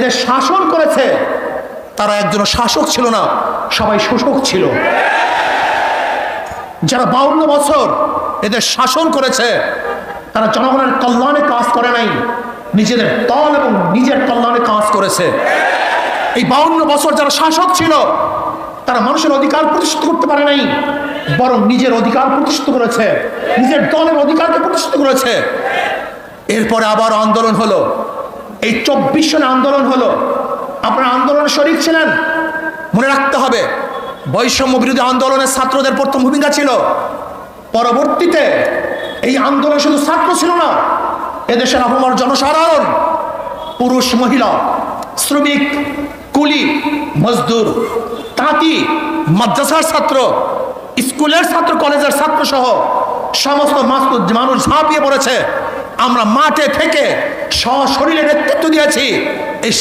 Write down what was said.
এদের শাসন করেছে, তারা একজন শাসক ছিল না, সবাই শোষক ছিল। যারা 52 বছর এদের শাসন করেছে, তারা জনগণের কল্যাণে কাজ করে নাই, নিজেদের দল এবং নিজের কল্যাণে কাজ করেছে। এই 52 বছর যারা শাসক ছিল, তারা মানুষের অধিকার প্রতিষ্ঠিত করতে পারে নাই, বরং নিজের অধিকার প্রতিষ্ঠিত করেছে, নিজের দলের অধিকারকে প্রতিষ্ঠিত করেছে। এরপরে আবার আন্দোলন হলো, এই 24 সনে আন্দোলন হলো। আপনারা আন্দোলনে শরীক ছিলেন, মনে রাখতে হবে বৈষম্য বিরোধী আন্দোলনের ছাত্রদের প্রথম ভূমিকা ছিল। পরবর্তীতে এই আন্দোলন শুধু ছাত্র ছিল না, এদেশের আপামর জনসাধারণ, পুরুষ মহিলা, শ্রমিক, কুলি, মজদুর, তাঁতি, মাদ্রাসার ছাত্র, স্কুলের ছাত্র, কলেজের ছাত্র সহ সমস্ত মানুষ ঝাঁপিয়ে পড়েছে। আমরা মাঠে থেকে সশরীরে নেতৃত্ব দিয়েছি। এই